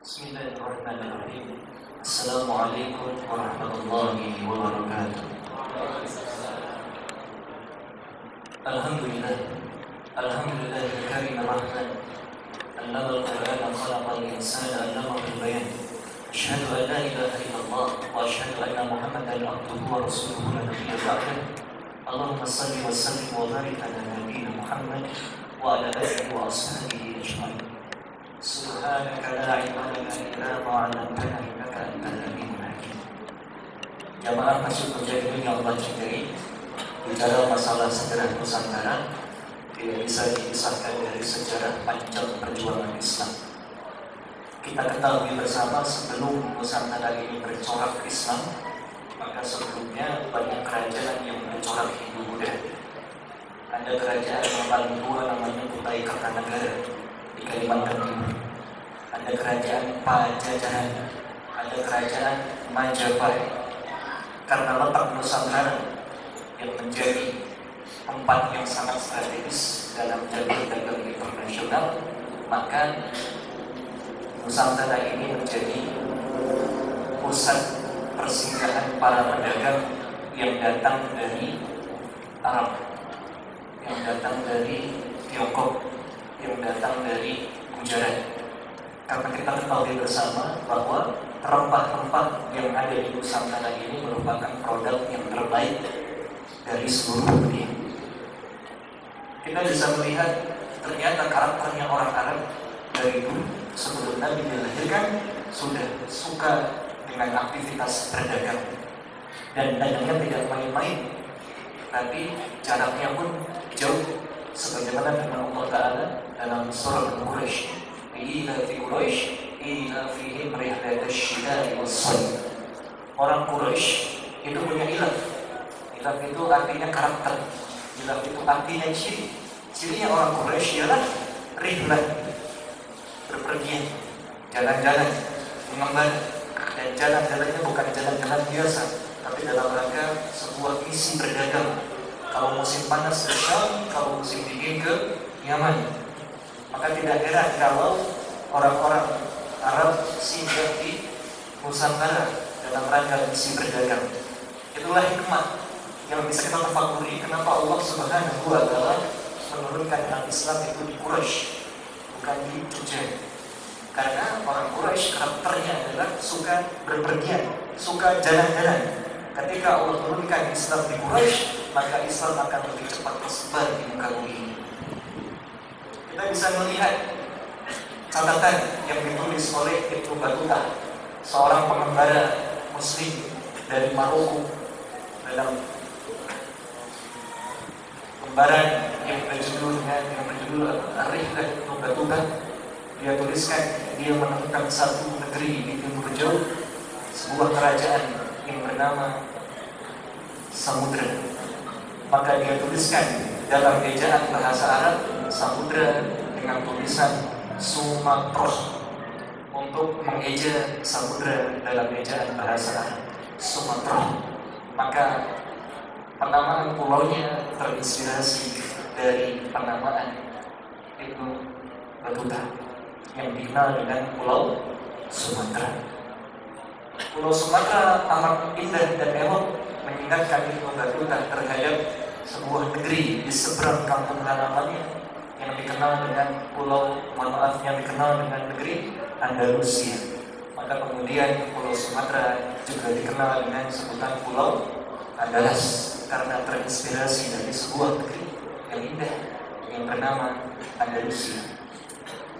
Bismillahirrahmanirrahim. Assalamualaikum warahmatullahi wabarakatuh. Alhamdulillah. Alhamdulillah karim rahman. Allama al-Qur'an khalaqa al-insana allama bil-bayan. Asyhadu an la ilaha illallah wa asyhadu anna Muhammadan abduhu wa rasuluhu la nabiyya ba'dah. Allahumma shalli wa sallim wa barik ala nabiyyina Muhammad wa ala alihi wa ashabihi ajma'in. Subhanaka la ilma lana illa ma 'allamtana innaka antal alimul hakim. Jamaah masjid Mujahidin yang Allah cintai, bicara masalah sejarah Nusantara tidak bisa dipisahkan dari sejarah panjang perjuangan Islam. Kita ketahui bersama sebelum Nusantara ini bercorak Islam, maka sebelumnya banyak kerajaan yang bercorak Hindu-Buddha. Ada kerajaan yang paling tua namanya Kutai Kartanagara di Kalimantan Timur. Ada kerajaan Pajajaran, ada kerajaan Majapahit. Karena letak Nusantara yang menjadi tempat yang sangat strategis dalam jalur dagang internasional, maka Nusantara ini menjadi pusat persinggahan para pedagang yang datang dari Arab, yang datang dari Tiongkok, yang datang dari Gujarat. Karena kita ketahui bersama bahwa rempah-rempah yang ada di Nusantara ini merupakan produk yang terbaik dari seluruh dunia. Kita bisa melihat ternyata karakternya orang Arab dari dulu sebelum Nabi dilahirkan sudah suka dengan aktivitas berdagang, dan dagangnya tidak main-main, tapi jaraknya pun jauh, sebagaimana firman Allah Ta'ala dalam surah Al-Quraisy, ila fi Quraisy ila fihim rihlatash shita'i was-sayf. Orang Quraisy itu punya ilaf. Ilaf itu artinya karakter. Ilaf itu artinya ciri. Cirinya orang Quraisy ialah rihlah, berpergian, jalan-jalan, mengembara. Dan jalan-jalannya bukan jalan-jalan biasa, tapi dalam rangka sebuah misi berdagang. Kalau musim panas ke Syam, kalau musim dingin ke Yaman. Maka tidak heran kalau orang-orang Arab singgah di Nusantara dalam rangka misi berdagang. Itulah hikmah yang bisa kita tafakuri kenapa Allah Subhanahu wa Ta'ala menurunkan Islam itu di Quraisy, bukan di Jogja. Karena orang Quraisy karakternya adalah suka berpergian, suka jalan-jalan. Ketika Allah turunkan Islam di Quraisy, maka Islam akan lebih cepat tersebar di muka bumi ini. Kita bisa melihat catatan yang ditulis oleh Ibnu Battuta, seorang pengembara Muslim dari Maroko, dalam lembaran yang berjudul Ar-Rihlah Ibnu Battuta. Dia tuliskan dia menemukan satu negeri di timur jauh, sebuah kerajaan yang bernama Samudra. Maka dia tuliskan dalam ejaan bahasa Arab Samudra dengan tulisan Sumatra, untuk mengeja Samudra dalam ejaan bahasa Arab Sumatra. Maka penamaan pulaunya terinspirasi dari penamaan Ibnu Battuta yang dikenal dengan Pulau Sumatera. Pulau Sumatera amat indah dan elok, mengingatkan Ibnu Battuta terhadap sebuah negeri di seberang kampung halamannya yang dikenal dengan yang dikenal dengan negeri Andalusia. Maka kemudian Pulau Sumatera juga dikenal dengan sebutan Pulau Andalas karena terinspirasi dari sebuah negeri yang indah yang bernama Andalusia.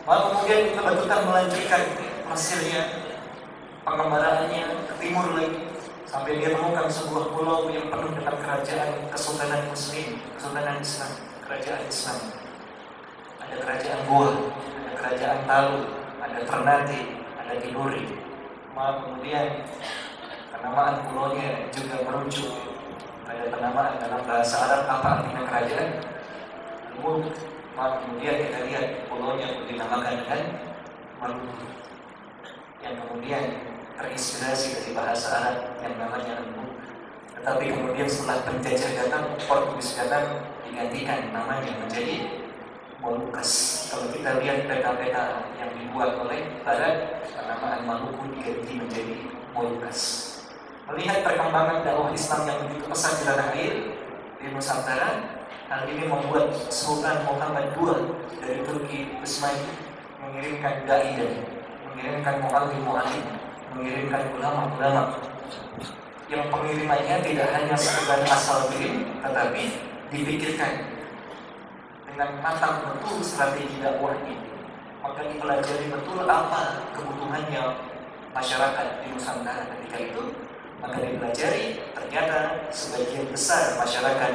Lalu kemudian Ibnu Battuta melanjutkan hasilnya, pengembaraannya ke timur lagi, sampai dia menemukan sebuah pulau yang penuh dengan kerajaan Kesultanan Muslim, Kesultanan Islam, kerajaan Islam. Ada kerajaan Goa, ada kerajaan Talu, ada Ternate, ada Tidore. Maka kemudian penamaan pulaunya juga merujuk pada penamaan dalam bahasa Arab apa artinya kerajaan. Mulk. Maka kemudian kita lihat pulaunya dinamakan dengan Maluku, yang kemudian terinspirasi dari bahasa Arab yang namanya Mulk. Tetapi kemudian setelah penjajah datang, Portugis datang, digantikan namanya menjadi Molucas. Kalau kita lihat peta-peta yang dibuat oleh Barat, penamaan Maluku diganti menjadi Molucas. Melihat perkembangan dakwah Islam yang begitu pesat di tanah air di Nusantara, hal ini membuat Sultan Muhammad II dari Turki Utsmani mengirimkan dai, mengirimkan muallim, mengirimkan ulama-ulama yang pengirimannya tidak hanya sekedar asal kirim, tetapi dipikirkan dengan matang betul strategi dakwahnya. Maka dipelajari betul apa kebutuhannya masyarakat di Nusantara ketika itu. Maka dipelajari, ternyata sebagian besar masyarakat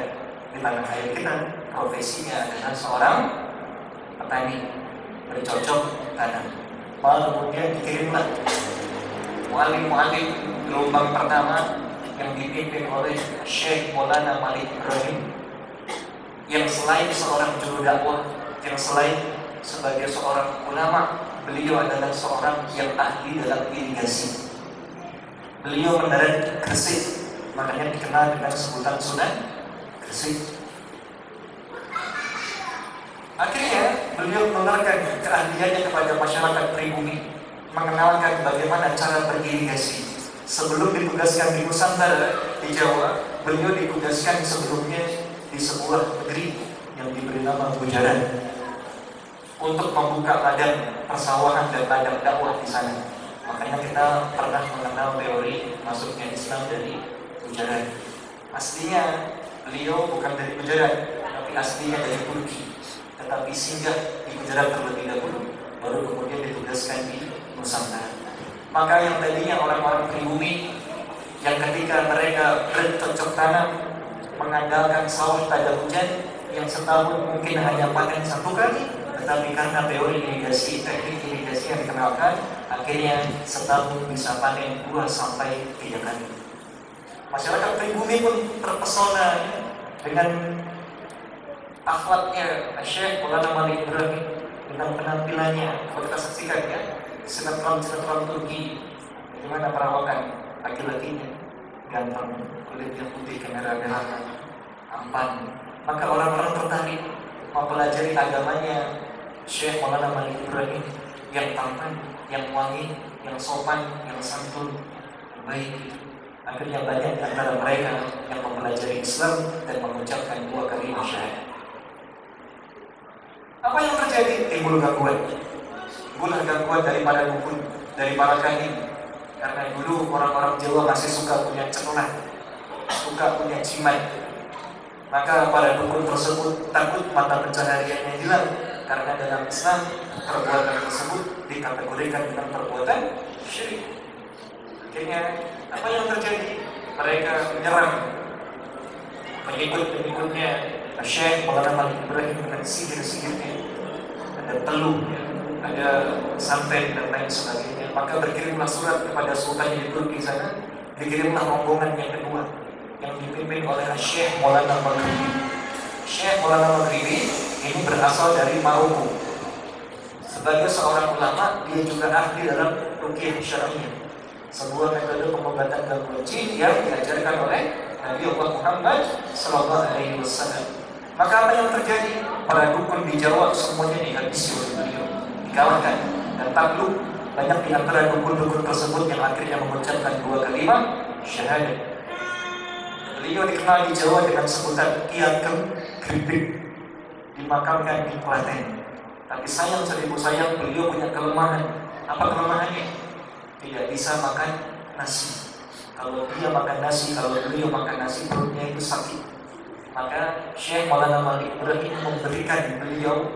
di tanah air kita profesinya adalah seorang petani bercocok tanam. Malah kemudian dikirimlah muallim gelombang pertama yang dipimpin oleh Syekh Maulana Malik Ibrahim, yang selain seorang juru dakwah, yang selain sebagai seorang ulama, beliau adalah seorang yang ahli dalam irigasi. Beliau mendarat di Gresik, makanya dikenal dengan sebutan Sunan Gresik. Akhirnya beliau menerangkan keahliannya kepada masyarakat pribumi, mengenalkan bagaimana cara beririgasi. Sebelum ditugaskan di Nusantara, di Jawa, beliau ditugaskan sebelumnya di sebuah negeri yang diberi nama Gujarat untuk membuka ladang persawahan dan ladang dakwah di sana. Makanya kita pernah mengenal teori masuknya Islam dari Gujarat. Aslinya beliau bukan dari Gujarat, tapi aslinya dari Turki. Tetapi singgah di Gujarat terlebih dahulu, baru kemudian ditugaskan di Nusantara. Maka yang tadinya orang-orang pribumi yang ketika mereka bercocok tanam mengandalkan sawah tak ada hujan, yang setahun mungkin hanya panen satu kali, tetapi karena teori irigasi, teknik irigasi yang dikenalkan, akhirnya setahun bisa panen 2-3 kali. Masyarakat pribumi pun terpesona dengan akhlaknya Syekh Maulana Malik Ibrahim, dengan penampilannya. Kalau kita saksikan ya, sinetron Turki, bagaimana perawakan laki-lakinya, ganteng, kulitnya putih, kemerah-merahan, tampan. Maka orang-orang tertarik mempelajari agamanya Syekh Maulana Malik Ibrahim yang tampan, yang wangi, yang sopan, yang santun, yang baik. Akhirnya banyak di antara mereka yang mempelajari Islam dan mengucapkan 2 kalimat syahadat. Apa yang terjadi? Timbul gangguan dari para dukun, dari para kahin. Karena dulu orang-orang Jawa masih suka punya celah, suka punya jimat. Maka para dukun tersebut takut mata pencahariannya hilang, karena dalam Islam perbuatan tersebut dikategorikan dengan perbuatan syirik. Akhirnya apa yang terjadi? Mereka menyerang pengikut-pengikutnya Syekh Maulana Malik Ibrahim dengan sihir-sihirnya. Ada teluh, ada santet dan lain sebagainya. Maka berkirimlah surat kepada sultan di Turki sana. Dikirimlah rombongan yang kedua yang dipimpin oleh Syekh Maulana Maghribi. Syekh Maulana Maghribi ini berasal dari Maroko. Sebagai seorang ulama, dia juga ahli dalam ruqyah syar'iyyah, sebuah metode pengobatan gangguan jin yang diajarkan oleh Nabi Allah Muhammad SAW. Maka apa yang terjadi? Para dukun di Jawa semuanya dihabisi oleh beliau, dikalahkan dan takluk. Banyak di antara dukun-dukun tersebut yang akhirnya mengucapkan 2 kalimat syahadat. Beliau dikenal di Jawa dengan sebutan Ki Ageng Gripik, dimakamkan di Klaten. Tapi sayang seribu sayang, beliau punya kelemahan. Apa kelemahannya? Tidak bisa makan nasi. Kalau dia makan nasi, kalau beliau makan nasi, perutnya itu sakit. Maka Syekh Maulana Malik Ibrahim memberikan beliau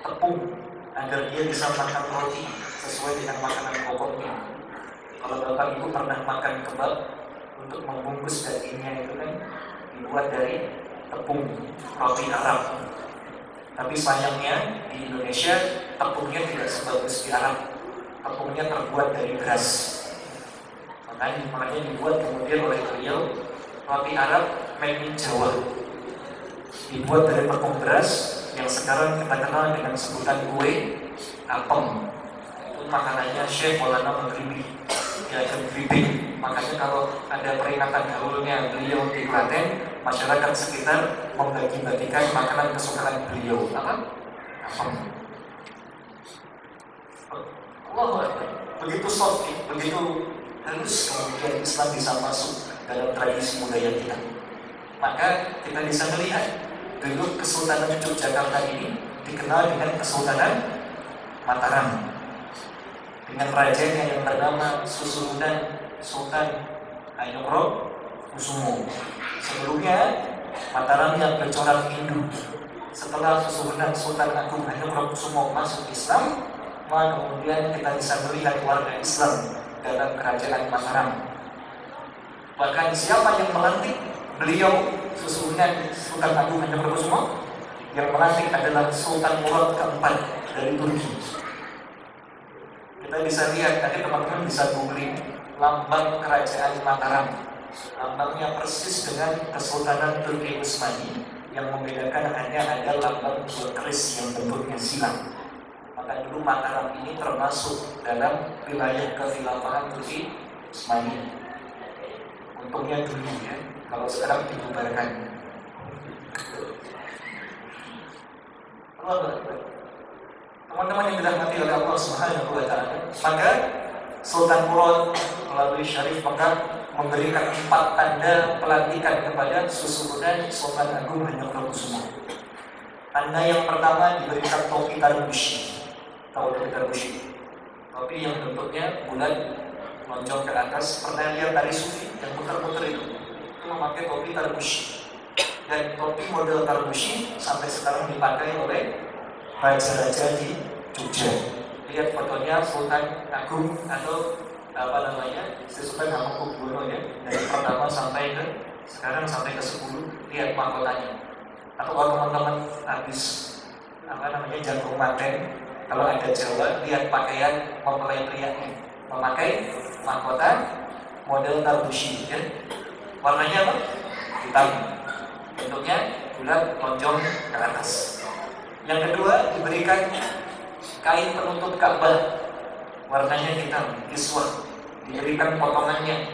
tepung agar dia bisa makan roti sesuai dengan makanan pokoknya. Kalau Bapak Ibu pernah makan kebab, untuk membungkus dagingnya itu kan dibuat dari tepung roti Arab. Tapi sayangnya di Indonesia tepungnya tidak sebagus di Arab. Tepungnya terbuat dari beras. Makanya dibuat kemudian oleh beliau roti Arab made in Jawa. Dibuat dari tepung beras yang sekarang kita kenal dengan sebutan kue apem. Itu makanannya Syekh Maulana Maghribi, Ki Gripik. Makanya kalau ada peringatan haulnya beliau di Klaten, masyarakat sekitar membagi-bagikan makanan kesukaan beliau. Apa? Allah begitu soft, begitu halus kemudian Islam bisa masuk dalam tradisi budaya kita. Maka kita bisa melihat dulu Kesultanan Yogyakarta ini dikenal dengan Kesultanan Mataram, dengan rajanya yang bernama Susuhunan Sultan Hanyokrokusumo. Sebelumnya Mataram yang bercorak Hindu. Setelah Susuhunan Sultan Agung Hanyokrokusumo masuk Islam, maka kemudian kita bisa melihat warga Islam dalam kerajaan Mataram. Bahkan siapa yang melantik beliau Susuhunan Sultan Agung Hanyokrokusumo? Yang melantik adalah Sultan Murad keempat dari Turki. Kita bisa lihat, tadi teman-teman bisa googling lambang kerajaan Mataram. Lambangnya persis dengan Kesultanan Turki Utsmani, yang membedakan hanya ada lambang keris yang bentuknya silang. Maka dulu Mataram ini termasuk dalam wilayah kekhilafahan Turki Utsmani. Untungnya dulu ya, kalau sekarang dibubarkan. Teman-teman yang dirahmati oleh Allah Subhanahu wa Ta'ala, maka Sultan Murad melalui Syarif Mekah memberikan 4 tanda pelantikan kepada Susuhunan Sultan Agung Hanyokrokusumo. Tanda yang pertama diberikan topi tarbushi. Tahu topi tarbushi? Topi yang bentuknya bulat lonjong ke atas. Pernah lihat tari sufi yang putar-putar itu memakai topi tarbushi. Dan topi model tarbushi sampai sekarang dipakai oleh raja-raja di Jogja. Lihat fotonya Sultan Agung atau Sultan Hamengkubuwono ya, dari pertama sampai ke sekarang sampai ke 10. Lihat mahkotanya. Atau kalau teman-teman habis jagung maten, kalau ada Jawa, lihat pakaian mempelai prianya memakai mahkota model tarbushi ya. Warnanya apa? Hitam. Bentuknya bulat lonjong ke atas. Yang kedua diberikan kain penutup Ka'bah, warnanya hitam, kiswah. Diberikan potongannya.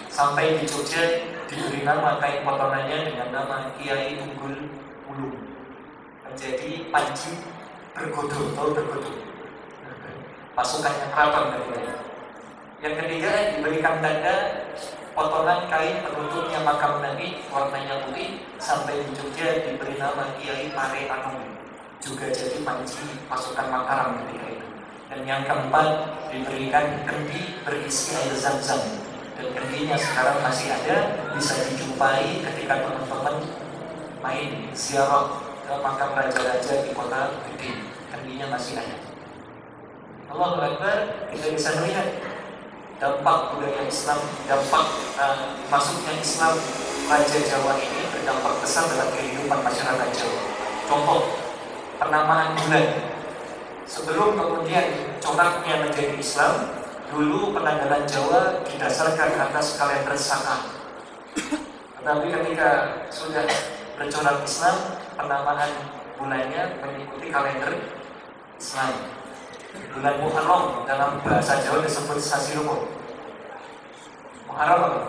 Sampai di Jogja diberi nama kain potongannya dengan nama Kiai Unggul Ulung, menjadi Panji Bergodo atau Bergodo, pasukannya keraton katanya. Yang ketiga diberikan tanda potongan kain penutupnya makam Nabi, warnanya putih. Sampai di Jogja diberi nama Kiai Pare Anung, juga jadi panji pasukan Mataram ketika itu. Dan yang keempat diberikan kendi berisi air zam-zam, dan kendinya sekarang masih ada, bisa dijumpai ketika teman-teman main ziarah ke makam raja-raja di kota gede. Kendinya masih ada. Allahu Akbar. Kita bisa melihat dampak budaya Islam, dampak masuknya Islam Raja Jawa ini berdampak besar dalam kehidupan masyarakat Jawa. Contoh, penamaan bulan. Sebelum kemudian coraknya menjadi Islam, dulu penanggalan Jawa didasarkan atas kalender Saka. Tetapi ketika sudah bercorak Islam, penamaan bulannya mengikuti kalender Islam. Bulan Muharram dalam bahasa Jawa disebut Sasilomo. Muharram apa?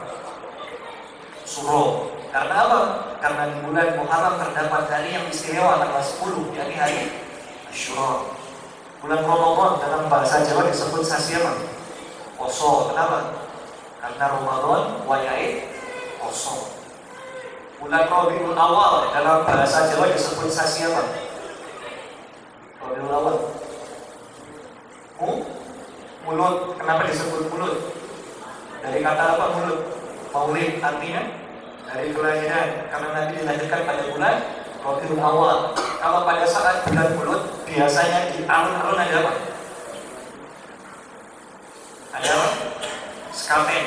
Suro. Karena apa? Karena di bulan Muharram terdapat hari yang istimewa tanggal 10, yakni hari Asyura. Bulan Ramadan dalam bahasa Jawa disebut Sasiama. Poso. Kenapa? Karena Ramadan wayahe poso. Bulan Rabiul Awal dalam bahasa Jawa disebut Sasiama. Rabiul Awal. Mulut. Kenapa disebut mulut? Dari kata apa mulut? Maulid, artinya dari kelahiran. Karena Nabi dilahirkan pada bulan Rabiul Awal. Kalau pada saat bulan mulut, biasanya di alun-alun ada apa? Ada apa? Sekaten.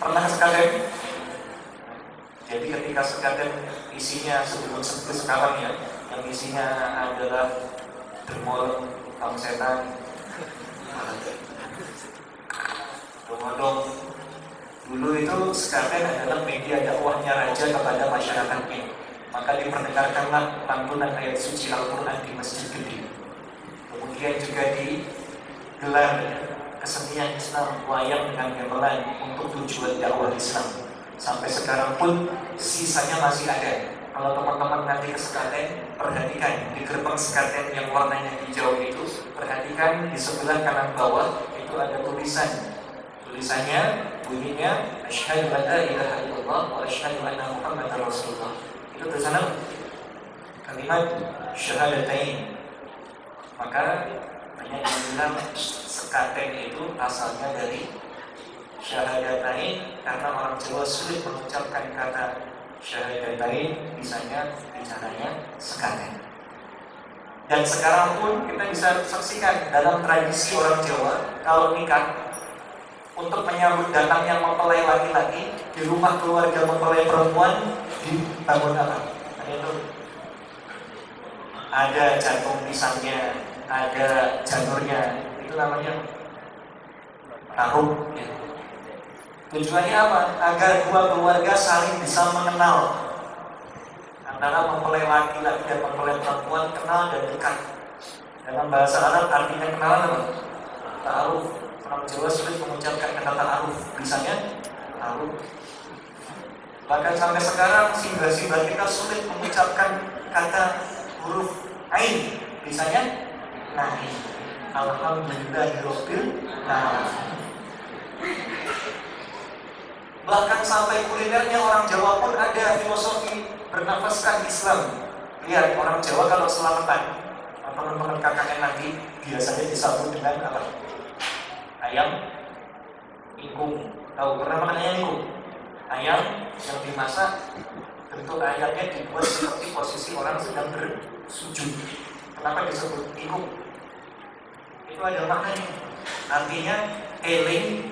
Pernah sekaten? Jadi ketika sekaten isinya sebelum sekarang ya, yang isinya adalah dermol, tong setan, dong. Dulu itu sekaten adalah media dakwahnya raja kepada masyarakatnya. Maka diperdengarkanlah lantunan ayat suci Al-Quran di masjid gede. Kemudian juga digelar kesenian Islam, wayang dengan gamelan untuk tujuan dakwah Islam. Sampai sekarang pun sisanya masih ada. Kalau teman-teman nanti ke sekaten, perhatikan di gerbang sekaten yang warnanya hijau itu, perhatikan di sebelah kanan bawah itu ada tulisan. Tulisannya bunyinya asyhadu an la ilaha illallah wa asyhadu anna muhammadar rasulullah. Itu tulisan apa? Kalimat syahadatain. Maka banyak yang bilang sekaten itu asalnya dari syahadatain, karena orang Jawa sulit mengucapkan kata syahadatain, misalnya bicaranya sekaten. Dan sekarang pun kita bisa saksikan dalam tradisi orang Jawa, kalau nikah untuk menyambut datangnya mempelai laki-laki di rumah keluarga mempelai perempuan dibangun apa? Ada jantung pisangnya, ada janurnya, itu namanya taruh. Ya. Tujuannya apa? Agar dua keluarga saling bisa mengenal. Antara mempelai laki-laki dan mempelai perempuan kenal dan dekat. Dalam bahasa Arab artinya kenalan apa? Ta'aruf. Orang Jawa sulit mengucapkan kata ta'aruf. Misalnya ta'aruf. Bahkan sampai sekarang simbah-simbah kita sulit mengucapkan kata huruf ain. Misalnya nahi. Alhamdulillahirabbil alamin. Bahkan sampai kulinernya orang Jawa pun ada filosofi bernafaskan Islam. Lihat orang Jawa kalau selamatan, teman-teman KKN nanti biasanya disambut dengan apa? Ayam ingkung. Tahu pernah makan ayam ingkung? Ayam yang dimasak, bentuk ayamnya dibuat seperti posisi orang sedang bersujud. Kenapa disebut ingkung? Itu ada maknanya. Artinya eling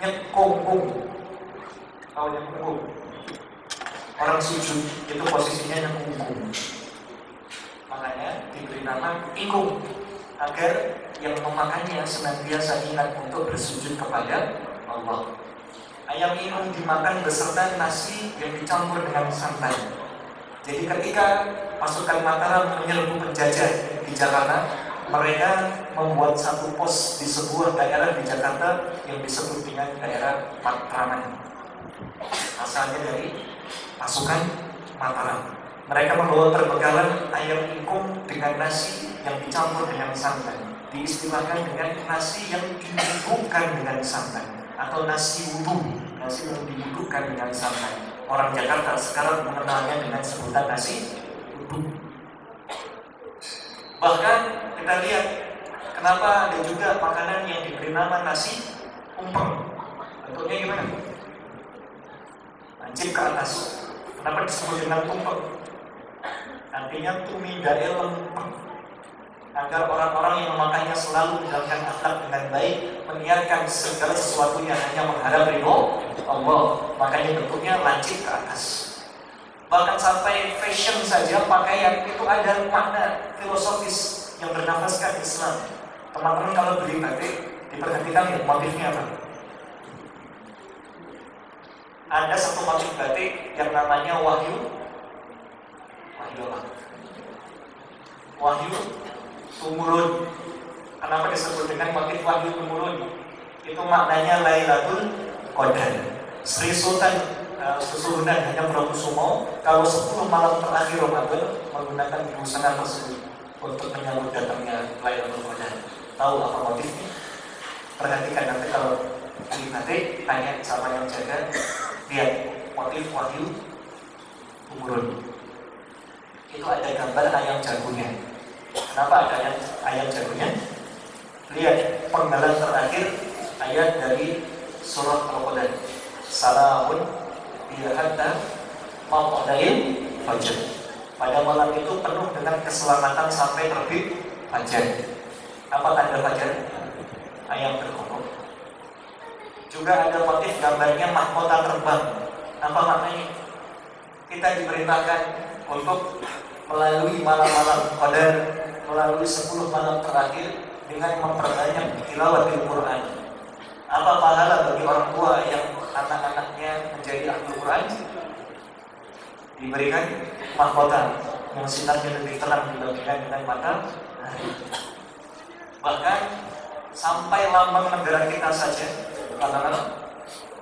nyekongkung. Tahu nyekongkung? Orang sujud itu posisinya nyekongkung. Makanya diberi nama ingkung, agar yang memakannya senantiasa ingat untuk bersujud kepada Allah. Ayam ingkung dimakan beserta nasi yang dicampur dengan santan. Jadi ketika pasukan Mataram menyerbu penjajah di Jakarta, mereka membuat satu pos di sebuah daerah di Jakarta yang disebut dengan daerah Matraman. Asalnya dari pasukan Mataram. Mereka membawa perbekalan ayam ingkung dengan nasi yang dicampur dengan santan. Diistilahkan dengan nasi yang dibubukkan dengan santan, atau nasi wudu, nasi yang dibubukkan dengan santan. Orang Jakarta sekarang mengenalnya dengan sebutan nasi wudu. Bahkan kita lihat kenapa ada juga makanan yang diberi nama nasi umpeng. Bentuknya gimana? Lancip ke atas. Kenapa disebut dengan tumpeng? Artinya tumidae lempeng. Agar orang-orang yang memakannya selalu menjalankan akhlak dengan baik, menyiarkan segala sesuatunya hanya mengharap ridho Allah. Makanya bentuknya lancip ke atas. Bahkan sampai fashion saja pakaian itu ada makna filosofis yang bernafaskan Islam. Teman-teman kalau beli batik, diperhatikan ya motifnya apa? Ada satu motif batik yang namanya Wahyu apa? Wahyu Tumurun. Kenapa disebut dengan motif Wahyu Tumurun? Itu maknanya Lailatul Qadar. Sri Sultan Susuhunan hanya Prabu Sumo kalau 10 malam terakhir Ramadan menggunakan busana tersebut untuk menyambut datangnya Lailatul Qadar. Tahu apa motifnya? Perhatikan nanti kalau di batik, tanya sama yang jaga. Lihat motif Wahyu Tumurun. Itu ada gambar ayam jagonya. Kenapa ada ayam jagonya? Lihat penggalan terakhir ayat dari surah Al-Qadar. Salamun hiya hatta matla'il fajr. Pada malam itu penuh dengan keselamatan sampai terbit fajar. Apa tanda fajar? Ayam berkokok. Juga ada motif gambarnya mahkota terbang. Apa maknanya? Kita diperintahkan untuk melalui malam-malam Qadar, melalui 10 malam terakhir dengan memperbanyak tilawah Al-Quran. Apa pahala bagi orang tua yang anak-anaknya menjadi ahli Quran? Diberikan mahkota yang sinarnya lebih terang dibandingkan dengan matahari. Bahkan sampai lambang negara kita saja,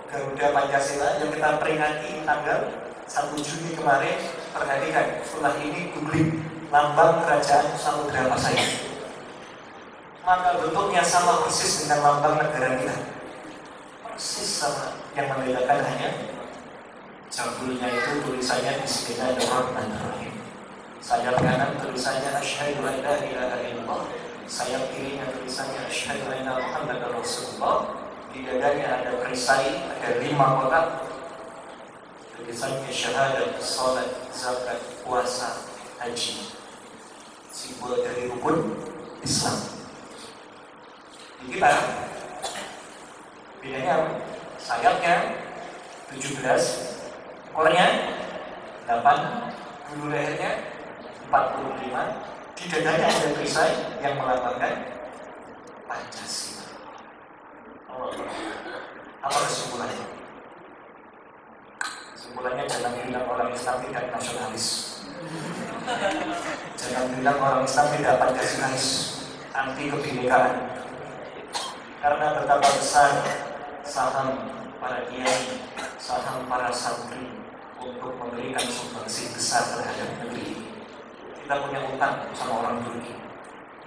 Garuda Pancasila yang kita peringati tanggal 1 Juni kemarin, perhatikan, setelah ini googling lambang kerajaan Samudra Pasai. Maka bentuknya sama persis dengan lambang negara kita. Persis sama, yang membedakan hanya jambulnya itu tulisannya Bismillahirrahmanirrahim. Sayap kanan tulisannya Asyhadu an la ilaha illallah. Sayap kirinya tulisannya Asyhadu anna Muhammadar Rasulullah. Di dadanya ada perisai, ada 5 kotak. Tulisannya syahadat, salat, zakat, puasa, haji. Simbol dari rukun Islam. Di kita bedanya apa? Sayapnya 17, ekornya 8, bulu lehernya 45, di dadanya ada perisai yang melambangkan Pancasila. Apa kesimpulannya? Kesimpulannya jangan bilang orang Islam tidak nasionalis. Jangan bilang orang Islam tidak Pancasilais, anti kebinekaan. Karena betapa besar saham para kiai, saham para santri untuk memberikan sumbangsi besar terhadap negeri ini. Kita punya utang sama orang Turki,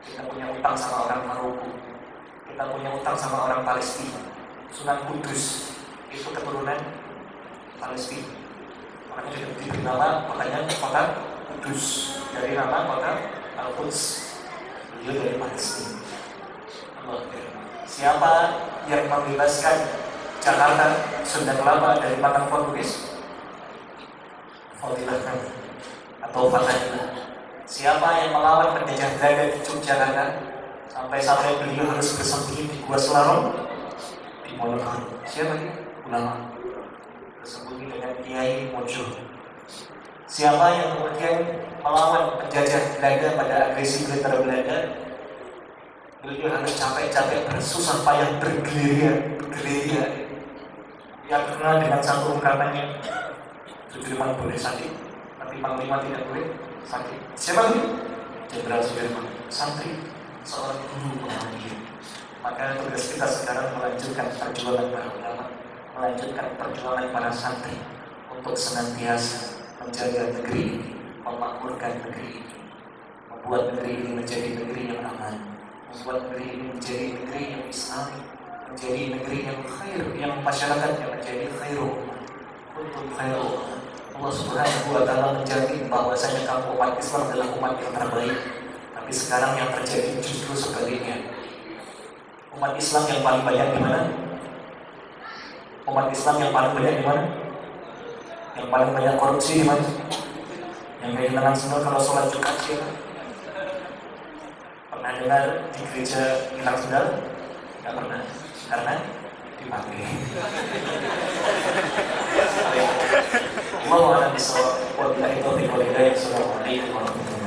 kita punya utang sama orang Maroko, kita punya utang sama orang Palestina. Sunan Kudus itu keturunan Palestina, makanya diberi nama kotanya kota Kudus dari nama kota Al-Quds. Beliau dari Palestina. Siapa yang membebaskan Jakarta, Sunda Kelapa dari tangan Portugis? Fadilah kami atau Fatahillah. Siapa yang melawan penjajah Belanda di Yogyakarta sampai beliau harus bersembunyi di Gua Selarong di Monokaro? Siapa dia? Ulama. Bersembunyi dengan Kiai Mojo. Siapa yang kemudian melawan penjajah Belanda pada agresi militer Belanda? Beliau harus capek-capek bersusah payah bergerilya. Yang terkenal dengan satu ungkapannya, Sudirman boleh sakit, tapi Panglima tidak boleh sakit. Siapa itu? Jenderal Sudirman. Santri, seorang guru muhammadiyah. Maka tugas kita sekarang melanjutkan perjuangan para ulama, melanjutkan perjuangan para santri untuk senantiasa menjaga negeri ini, memakmurkan negeri ini, membuat negeri ini menjadi negeri yang aman, membuat negeri ini menjadi negeri yang Islami, menjadi negeri yang khair, yang masyarakatnya menjadi khairu. Untuk khairu, Allah Subhanahu wa Ta'ala menjamin bahwasanya kamu umat Islam adalah umat yang terbaik. Tapi sekarang yang terjadi justru sebaliknya. Umat Islam yang paling banyak di mana? Umat Islam yang paling banyak di mana? Yang paling banyak korupsi di mana? Yang kehilangan semua kalau sholat Jumat siapa? Pernah dengar di gereja hilang sendal? Tidak pernah, karena dipakai. Allah a'lam bishawab. Wabillahi taufiq wal hidayah. Assalamualaikum warahmatullahi wabarakatuh.